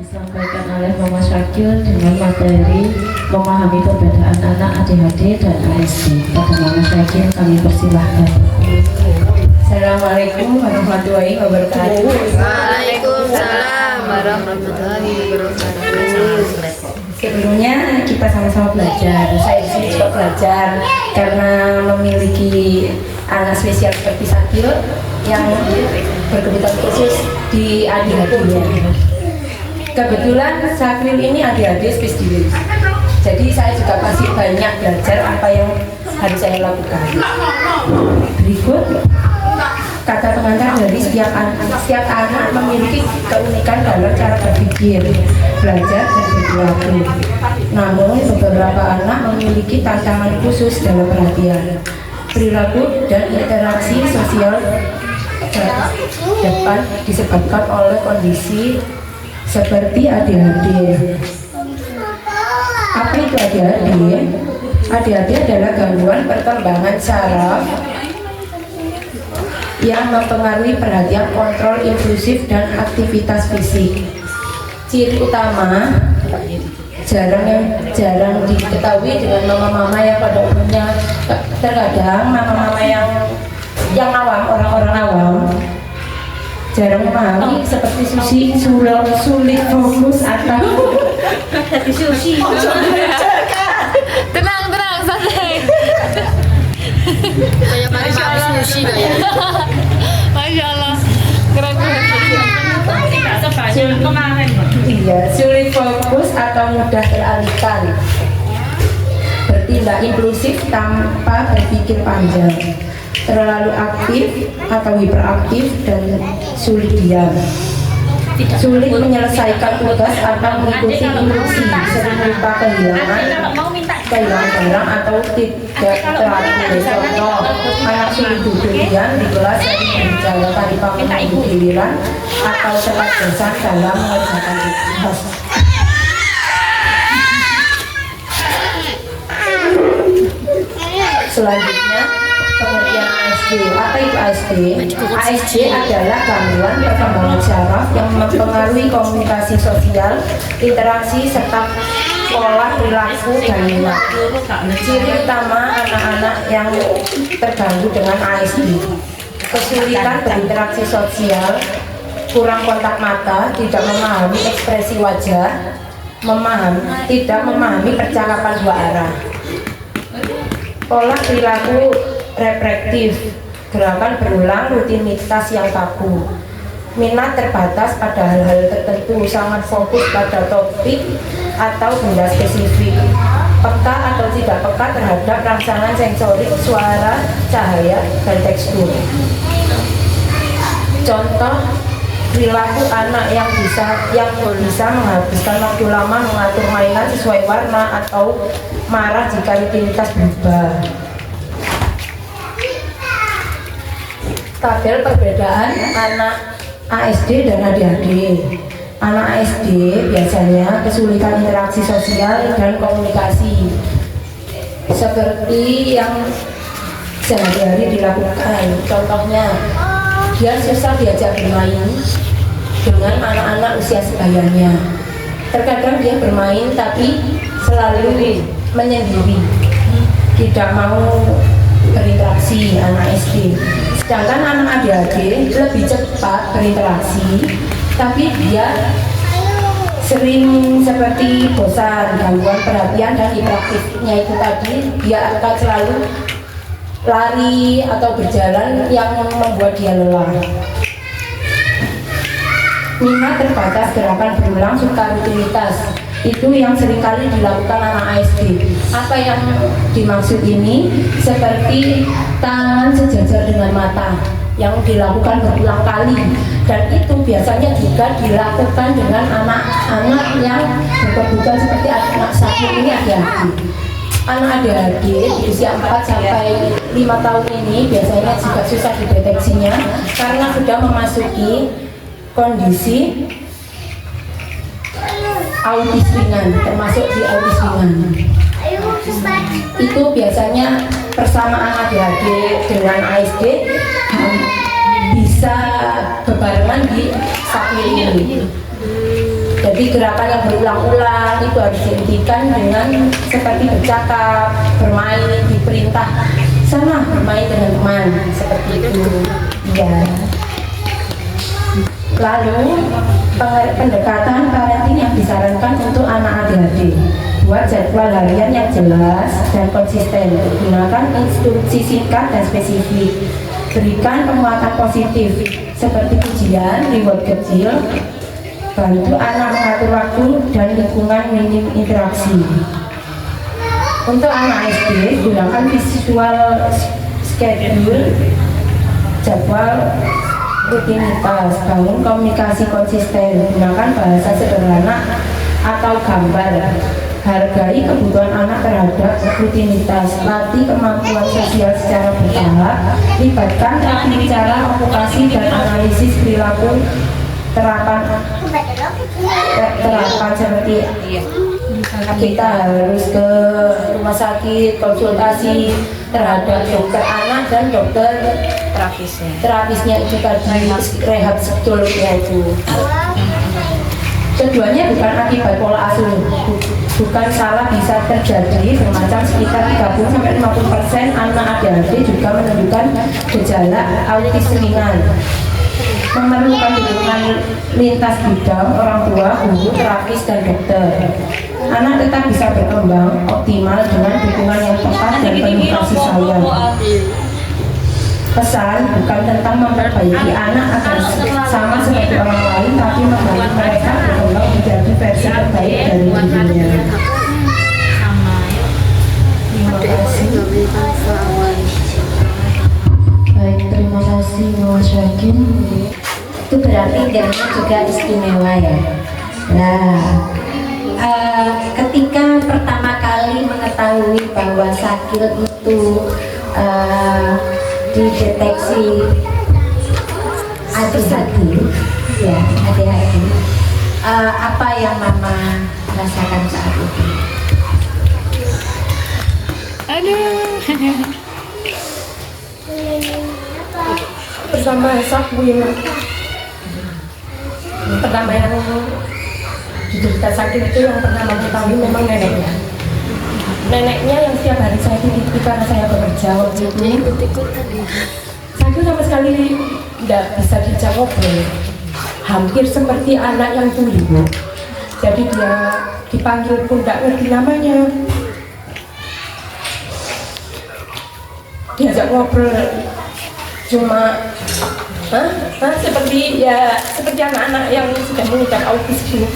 disampaikan oleh Mama Syakil dengan materi memahami perbedaan anak ADHD dan ASD. Pada Mama Syakil kami persilahkan. Assalamualaikum warahmatullahi wabarakatuh. Waalaikumsalam warahmatullahi wabarakatuh. Sebelumnya kita sama-sama belajar. Saya di sini juga belajar karena memiliki anak spesial seperti Syakil yang berkebutuhan khusus di ADHD-nya. Kebetulan Syakil ini ADHD spesial. Jadi saya juga masih banyak belajar apa yang harus saya lakukan. Berikut kata pengantar dari setiap anak memiliki keunikan dalam cara berpikir, belajar, dan berperilaku. Namun beberapa anak memiliki tantangan khusus dalam perhatian, perilaku, dan interaksi sosial depan disebabkan oleh kondisi seperti ADHD. Apa itu ADHD? ADHD adalah gangguan perkembangan saraf yang mempengaruhi perhatian, kontrol impulsif, dan aktivitas fisik. Ciri utama jarang diketahui dengan mama-mama yang pada umumnya. Terkadang mama-mama yang awam, orang-orang awam jarang memahami seperti sulit fokus atau susi. Tenang, santai. Kayak mari sushi kayak. Masya Allah, keren. Iya, sulit fokus atau mudah teralihkan, bertindak impulsif tanpa berpikir panjang, terlalu aktif atau hiperaktif, dan sulit diam, sulit menyelesaikan tugas atau mengikuti instruksi, sering lupa kehilangan barang atau tidak teratur. Contoh, anak sulit duduk diam di kelas, sering berbicara tanpa menunggu giliran, atau cepat bosan dalam mengerjakan tugas. Selanjutnya, pengertian ASD. Apa itu ASD? ASD adalah gangguan perkembangan saraf yang mempengaruhi komunikasi sosial, interaksi, serta pola perilaku dan minat. Ciri utama anak-anak yang terganggu dengan ASD: kesulitan berinteraksi sosial, kurang kontak mata, tidak memahami ekspresi wajah, tidak memahami percakapan dua arah. Pola perilaku reflektif, gerakan berulang, rutinitas yang kaku. Minat terbatas pada hal-hal tertentu, sangat fokus pada topik atau benda spesifik. Peka atau tidak peka terhadap rangsangan sensorik, suara, cahaya, dan tekstur. Contoh perilaku anak yang bisa menghabiskan waktu lama mengatur mainan sesuai warna atau marah jika rutinitas berubah. Tabel perbedaan anak ASD dan ADHD. Anak ASD biasanya kesulitan interaksi sosial dan komunikasi, seperti yang sehari-hari dilakukan. Contohnya, dia susah diajak bermain dengan anak-anak usia sebayanya. Terkadang dia bermain tapi selalu menyendiri, tidak mau berinteraksi. Anak SD. Sedangkan anak ADHD lebih cepat berinteraksi, tapi dia sering seperti bosan, gangguan perhatian, dan hiperaktifnya itu tadi. Dia akan selalu lari atau berjalan yang membuat dia lelah. Minat terbatas, gerakan berulang, suka rutinitas, itu yang seringkali dilakukan anak ASD. Apa yang dimaksud ini? Seperti tangan sejajar dengan mata yang dilakukan berulang kali, dan itu biasanya juga dilakukan dengan anak-anak yang berkebutuhan seperti anak Syakil ini ADHD. Anak ADHD di usia 4 sampai 5 tahun ini biasanya juga susah dideteksinya karena sudah memasuki kondisi autis ringan, termasuk di autis ringan. Itu biasanya persamaan ADHD dengan ASD bisa bebarengan di Syakil ini. Jadi gerakan yang berulang-ulang itu harus dihentikan dengan seperti bercakap, bermain, diperintah sama bermain dengan teman seperti itu. Ya. Lalu pendekatan parenting yang disarankan untuk anak ADHD. Buat jadwal harian yang jelas dan konsisten. Gunakan instruksi singkat dan spesifik. Berikan penguatan positif seperti pujian, reward kecil. Bantu anak mengatur waktu dan lingkungan minim interaksi. Untuk anak SD, gunakan visual schedule, jadwal rutinitas, bangun komunikasi konsisten, gunakan bahasa sederhana atau gambar, hargai kebutuhan anak terhadap rutinitas, latih kemampuan sosial secara bertahap, libatkan teknik cara advokasi dan analisis perilaku, terapan seperti kita harus ke rumah sakit, konsultasi terhadap dokter anak dan dokter terapisnya itu tadi, rehab psikolognya itu. Keduanya bukan akibat pola asuh, bukan salah bisa terjadi, semacam sekitar 30-50% anak ADHD juga menunjukkan gejala autis ringan, memerlukan dukungan lintas bidang orang tua, guru, terapis, dan dokter. Anak tetap bisa berkembang optimal dengan dukungan yang tepat dan penuh kasih sayang. Pesan bukan tentang memperbaiki anak agar sama seperti orang lain, tapi membantu mereka berkembang menjadi versi terbaik dari dirinya. Terima kasih. Baik, terima kasih Mas Yakin. Itu berarti gamenya juga istimewa ya. Nah, ketika pertama kali mengetahui bahwa Sakil itu dideteksi ADHD, ya ADHD, apa yang Mama rasakan saat itu? Aduh. Bersama Sakwin pertama yang diderita sakit itu yang pertama mengetahui memang neneknya yang setiap hari saya titip karena saya bekerja waktu itu. Sakit sama sekali tidak bisa diajak ngobrol, hampir seperti anak yang tuli. Jadi dia dipanggil pun tidak ngerti namanya, diajak ngobrol cuma seperti anak-anak yang sudah mengidap autis itu.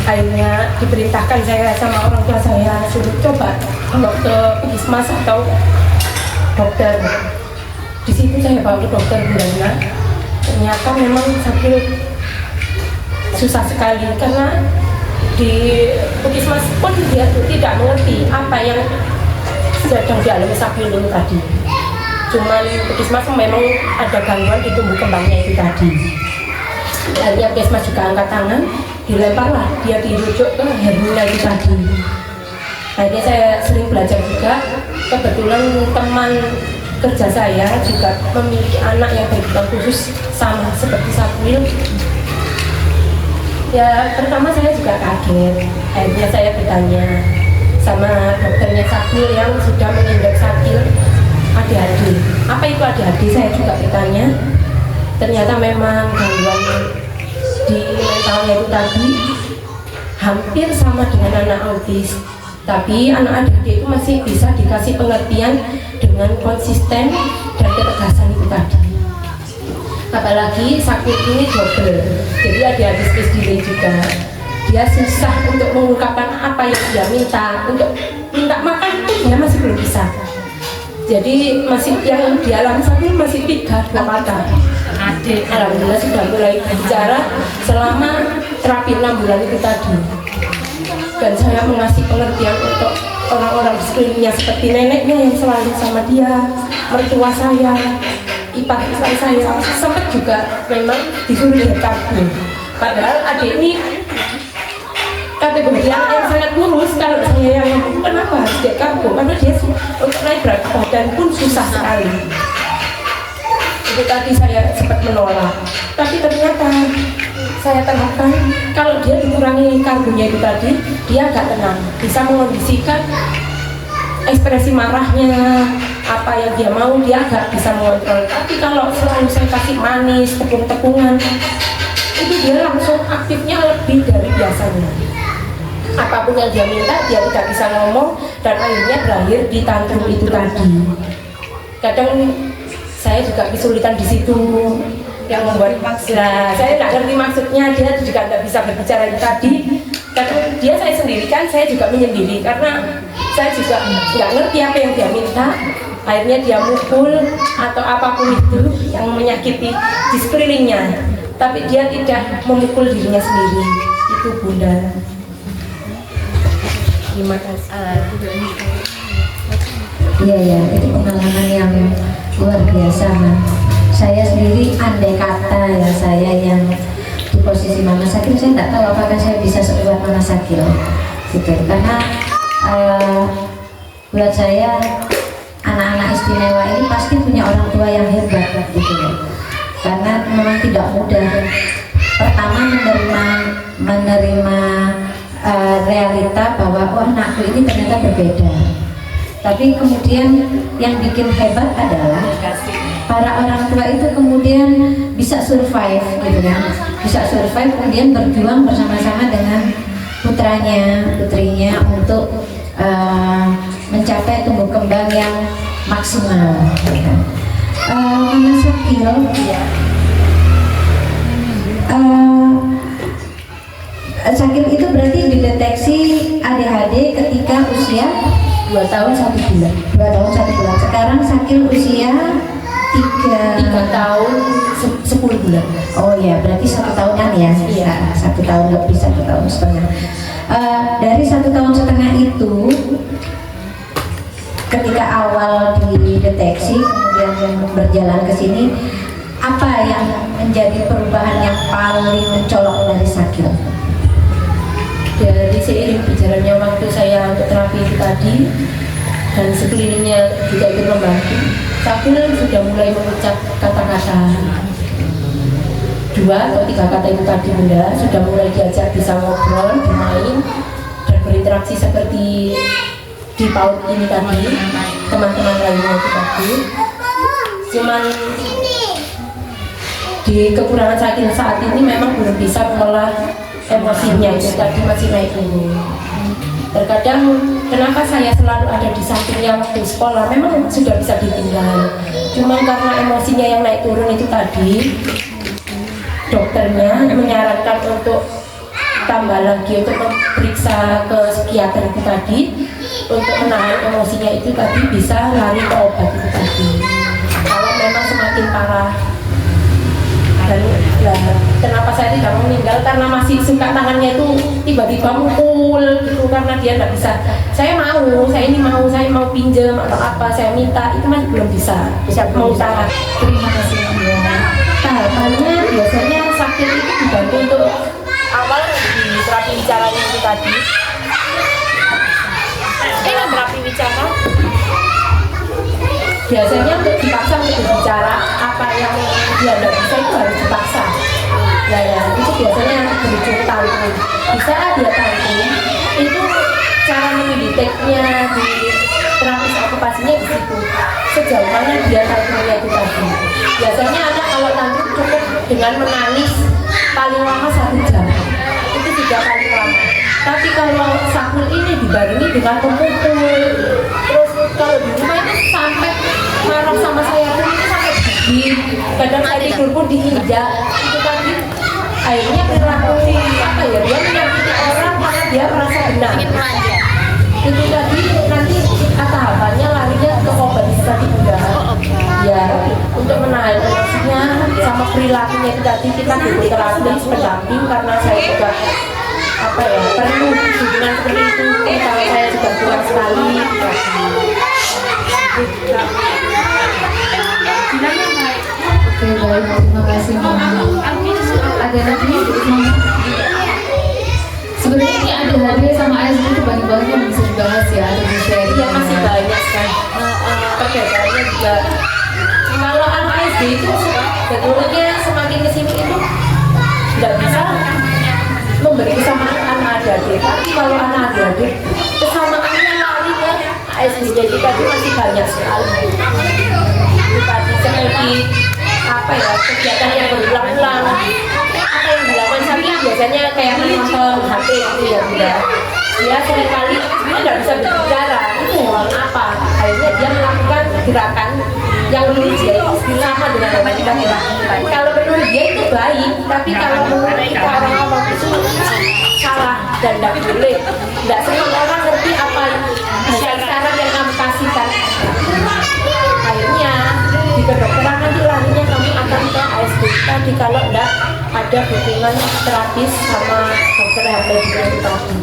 Akhirnya diperintahkan saya sama orang tua saya suruh coba bawa ke puskesmas atau dokter. Di situ saya bawa ke dokter Bulana. Ternyata memang sakit susah sekali karena di puskesmas pun dia tidak mengerti apa yang sedang dialami sakit ini tadi. Cuman puskesmas memang ada gangguan di tumbuh kembangnya itu tadi. Akhirnya puskesmas juga angkat tangan, dilemparlah dia dirujuk ke Hermina itu tadi. Akhirnya saya sering belajar juga. Kebetulan teman kerja saya juga memiliki anak yang berkebutuhan khusus sama seperti Sakwil. Ya pertama saya juga kaget. Akhirnya saya bertanya sama dokternya Sakwil yang sudah menginduk Sakwil ADHD. Apa itu ADHD? Saya juga bertanya. Ternyata memang gangguan di mentalnya itu tadi hampir sama dengan anak autis, tapi anak ADHD itu masih bisa dikasih pengertian dengan konsisten dan ketegasan itu tadi. Apalagi sakit ini double, jadi ADHD space delay juga. Dia susah untuk mengungkapkan apa yang dia minta, untuk minta makan pun dia masih belum bisa. Jadi masih yang dialami sakit masih 3-2 kata. Alhamdulillah sudah mulai bicara selama terapi 6 bulan itu tadi. Dan saya mengasih pengertian untuk orang-orang di sekelilingnya seperti neneknya yang selalu sama dia, mertua saya, ipar-ipar saya, sempat juga memang disuruh lihat kartu. Padahal adik ini kategori anak yang sangat lurus. Kalau saya yang kenapa harus dia kartu? Karena dia untuk naik berat badan pun susah sekali. Itu tadi saya sempat menolak, tapi ternyata saya terapkan, kalau dia dikurangi karbonya itu tadi, dia agak tenang, bisa mengondisikan ekspresi marahnya, apa yang dia mau dia agak bisa mengontrol. Tapi kalau selalu saya kasih manis, tepung-tepungan, itu dia langsung aktifnya lebih dari biasanya. Apapun yang dia minta dia tidak bisa ngomong, dan akhirnya berakhir di tantrum itu tadi. Kadang saya juga kesulitan di situ yang membuat saya tidak ngerti maksudnya, dia juga tidak bisa berbicara itu tadi. Karena dia saya sendirikan, saya juga menyendiri karena saya juga nggak ngerti apa yang dia minta. Akhirnya dia mukul atau apapun itu yang menyakiti di sekelilingnya, tapi dia tidak memukul dirinya sendiri. Itu Bunda. Terima kasih. Iya ya, itu pengalaman yang luar biasa, Man. Saya sendiri andai kata ya, saya yang di posisi Mama Sakil, saya tidak tahu apakah saya bisa sekuat Mama Sakil gitu. Karena buat saya anak-anak istimewa ini pasti punya orang tua yang hebat gitu ya. Karena memang tidak mudah. Pertama menerima realita bahwa oh, anakku ini ternyata berbeda. Tapi kemudian yang bikin hebat adalah para orang tua itu kemudian bisa survive gitu kan, bisa survive kemudian berjuang bersama-sama dengan putrinya untuk mencapai tumbuh kembang yang maksimal. Mama Sakil, Sakil itu berarti dideteksi ADHD ketika usia 2 tahun 1 bulan. 2 tahun 1 bulan. Sekarang Sakil usia 3 tahun 10 bulan. Oh ya, berarti 1 tahunan ya? Iya. 1 tahun lebih, 1 tahun setengah. Dari 1 tahun setengah itu, ketika awal dideteksi, kemudian berjalan ke sini, apa yang menjadi perubahan yang paling mencolok dari Sakil? Dari seiring berjalannya waktu saya untuk terapi itu tadi, dan sekelilingnya juga ikut membantu, Sakil sudah mulai mengucap kata-kata 2 atau 3 kata itu tadi Bunda, sudah mulai diajak bisa ngobrol, bermain, dan berinteraksi seperti di PAUD ini tadi, teman-teman lainnya itu tadi. Cuman di kekurangan Sakil saat ini memang belum bisa mengolah emosinya, itu tadi masih naik turun. Terkadang kenapa saya selalu ada di sampingnya waktu sekolah, memang sudah bisa ditinggal, cuma karena emosinya yang naik turun itu tadi, dokternya menyarankan untuk tambah lagi untuk memeriksa ke psikiater itu tadi, untuk menahan emosinya itu tadi, bisa lari ke obat itu tadi kalau memang semakin parah. Dan ya, kenapa saya tidak meninggal, karena masih suka tangannya itu tiba-tiba mukul gitu, karena dia tidak bisa. Saya mau pinjam atau apa, saya minta, itu masih belum bisa mau tangan. Terima kasih ya. Tahapannya biasanya Sakil itu dibantu untuk awal di terapi bicaranya itu tadi. Terapi bicara biasanya untuk dipaksa untuk berbicara, apa yang dia tidak bisa itu harus dipaksa. Ya, itu biasanya berujung tantrum. Bisa dia tantrum, itu cara mendeteknya di terapis okupasinya di situ. Sejauh mana dia tantrumnya itu tadi. Biasanya anak kalau tantrum cukup dengan menangis paling lama 1 jam. Itu 3 kali lama. Tapi kalau Sakil ini dibarengi dengan pemukul, terus kalau di rumah itu sampai marah sama saya pun itu sampai gigit, kadang saya tidur pun diinjak, itu tadi akhirnya perilaku apa ya, dia menyakiti orang karena dia merasa benar. Itu tadi nanti tahapannya larinya ke obat itu tadi Bunda. Ya, untuk menahan emosinya sama perilakunya itu tadi kita butuh terapi pendamping, karena saya juga apa ya, perlu hubungan seperti itu kalau saya juga kurang sekali. Oke, baik, terima kasih Mama. Ada lagi Mama? Sebenarnya ini ADHD sama ASD itu banyak banget yang bisa dibahas ya, atau di-share. Iya, masih banyak kan. Perbedaannya juga. Kalau anak ASD itu sebetulnya semakin kesini itu nggak bisa memberi kesamaan anak adik. Tapi kalau anak adik kesamaannya lari ke ASD, jadi tadi masih banyak sekali. Tadi seperti apa ya, kegiatan yang berulang-ulang, apa yang dilakukan Sapi biasanya kayak menonton HP gitu ya Bunda. Dia seringkali dia nggak bisa berbicara, itu hal apa? Akhirnya dia melakukan gerakan yang menurut dia itu sama dengan apa yang kita lakukan. Kalau menurut dia itu baik, tapi kalau menurut kita orang awam itu salah dan tidak boleh. Tidak semua orang ngerti apa saran yang kamu kasihkan. Akhirnya di kedokteran nanti larinya kamu akan ke ASD tadi kalau tidak ada hubungan terapis sama dokter rehabilitasi tadi.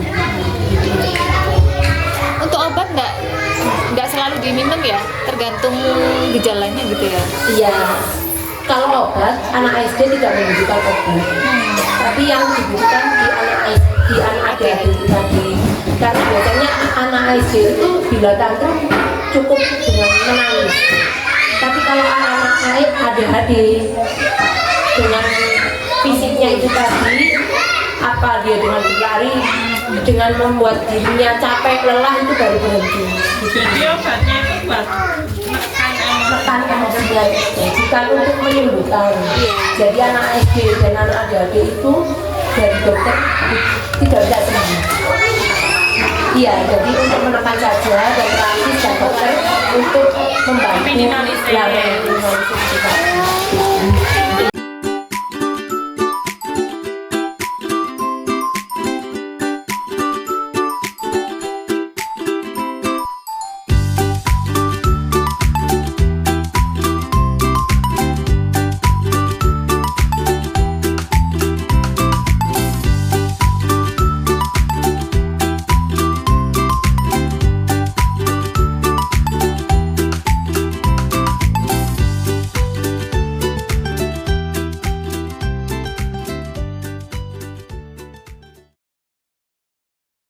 Untuk obat nggak selalu diminum ya, tergantung gejalanya gitu ya. Iya, kalau obat anak ASD tidak membutuhkan obat, tapi yang dibutuhkan di anak ADHD tadi. Karena biasanya anak ASD itu bila tantrum cukup dengan menangis. Tapi kalau anak-anak ADHD dengan fisiknya itu tadi, apa dia dengan berlari, dengan membuat dirinya capek, lelah itu baru berhenti. Jadi obatnya itu buat Menekan emosinya, bukan untuk menyembuhkan. Jadi anak SD dan anak ADHD itu dari dokter tidak bisa sembuh. Iya, jadi untuk menekan saja dan terapis dan dokter untuk membantu minimalisir. minimalisir.